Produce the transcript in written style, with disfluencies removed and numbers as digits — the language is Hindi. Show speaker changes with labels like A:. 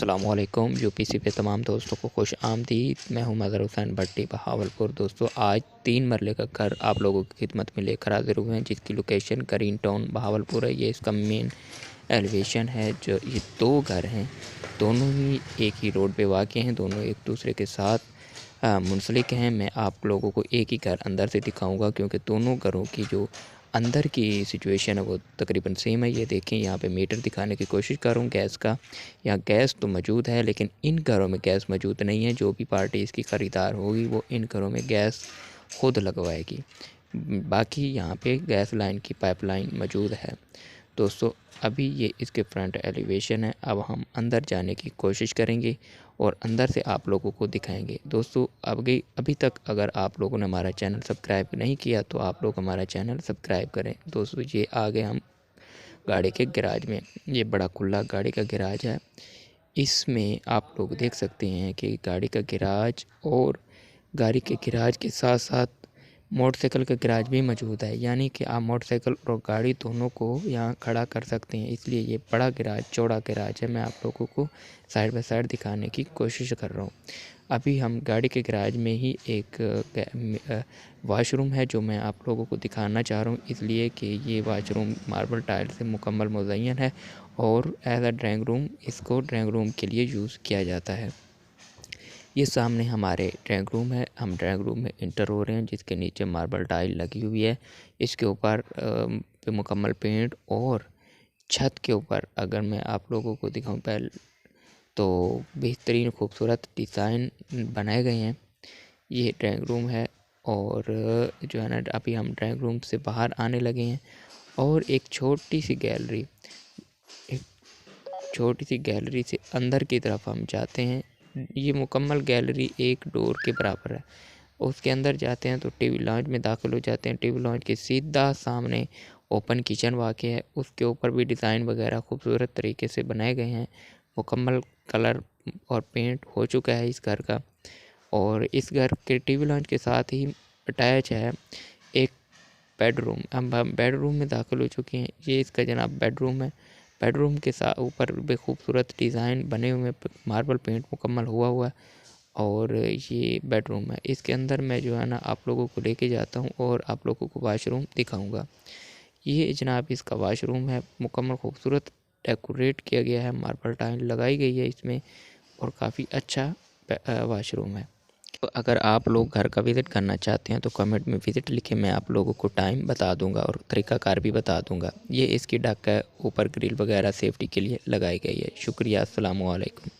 A: अस्सलामुअलैकुम। यूपीसी पे तमाम दोस्तों को खुश आमदीद। मैं हूं मज़हर हुसैन भट्टी बहावलपुर। दोस्तों आज 3 मरले का घर आप लोगों की खिदमत में लेकर हाजिर हुए हैं, जिसकी लोकेशन ग्रीन टाउन बहावलपुर है। ये इसका मेन एलिवेशन है। जो ये 2 घर हैं, दोनों ही एक ही रोड पे वाक़ हैं, दोनों एक दूसरे के साथ मुंसलिक हैं। मैं आप लोगों को एक ही घर अंदर से दिखाऊंगा, क्योंकि दोनों घरों की जो अंदर की सिचुएशन है वो तकरीबन सेम है। ये देखें, यहाँ पे मीटर दिखाने की कोशिश करूँ गैस का। यहाँ गैस तो मौजूद है, लेकिन इन घरों में गैस मौजूद नहीं है। जो भी पार्टी इसकी ख़रीदार होगी वो इन घरों में गैस खुद लगवाएगी। बाकी यहाँ पे गैस लाइन की पाइपलाइन मौजूद है। दोस्तों अभी ये इसके फ्रंट एलिवेशन है। अब हम अंदर जाने की कोशिश करेंगे और अंदर से आप लोगों को दिखाएंगे। दोस्तों अभी तक अगर आप लोगों ने हमारा चैनल सब्सक्राइब नहीं किया तो आप लोग हमारा चैनल सब्सक्राइब करें। दोस्तों ये आ गए हम गाड़ी के गैराज में। ये बड़ा खुला गाड़ी का गैराज है। इसमें आप लोग देख सकते हैं कि गाड़ी का गैराज और गाड़ी के गैराज के साथ साथ मोटरसाइकिल का गैराज भी मौजूद है, यानी कि आप मोटरसाइकिल और गाड़ी दोनों को यहाँ खड़ा कर सकते हैं। इसलिए ये बड़ा गैराज, चौड़ा गैराज है। मैं आप लोगों को साइड बाय साइड दिखाने की कोशिश कर रहा हूँ। अभी हम गाड़ी के गैराज में ही एक वाशरूम है जो मैं आप लोगों को दिखाना चाह रहा हूँ, इसलिए कि ये वाशरूम मार्बल टाइल से मुकम्मल मुज़य्यन है और एज अ ड्राइंग रूम इसको ड्राइंग रूम के लिए यूज़ किया जाता है। ये सामने हमारे ड्राइंग रूम है। हम ड्राइंग रूम में इंटर हो रहे हैं, जिसके नीचे मार्बल टाइल लगी हुई है। इसके ऊपर पे मुकम्मल पेंट और छत के ऊपर अगर मैं आप लोगों को दिखाऊं पहले तो बेहतरीन खूबसूरत डिज़ाइन बनाए गए हैं। ये ड्राइंग रूम है और जो है ना, अभी हम ड्राइंग रूम से बाहर आने लगे हैं और एक छोटी सी गैलरी से अंदर की तरफ हम जाते हैं। ये मुकम्मल गैलरी एक डोर के बराबर है। उसके अंदर जाते हैं तो टीवी लॉन्च में दाखिल हो जाते हैं। टीवी लॉन्च के सीधा सामने ओपन किचन वाक़ है। उसके ऊपर भी डिज़ाइन वगैरह खूबसूरत तरीके से बनाए गए हैं। मुकम्मल कलर और पेंट हो चुका है इस घर का। और इस घर के टीवी लॉन्च के साथ ही अटैच है एक बेडरूम। हम बेडरूम में दाखिल हो चुके हैं। ये इसका जनाब बेडरूम है। बेडरूम के साथ ऊपर बेखूबसूरत डिज़ाइन बने हुए, मार्बल पेंट मुकम्मल हुआ है और ये बेडरूम है। इसके अंदर मैं जो है ना आप लोगों को लेके जाता हूँ और आप लोगों को वाशरूम दिखाऊंगा। ये जनाब इसका वाशरूम है। मुकम्मल खूबसूरत डेकोरेट किया गया है, मार्बल टाइल लगाई गई है इसमें और काफ़ी अच्छा वाशरूम है। तो अगर आप लोग घर का विज़िट करना चाहते हैं तो कमेंट में विज़िट लिखें। मैं आप लोगों को टाइम बता दूंगा और तरीक़ाकार भी बता दूंगा। ये इसकी ढक है, ऊपर ग्रिल वगैरह सेफ्टी के लिए लगाई गई है। शुक्रिया। अस्सलामु अलैकुम।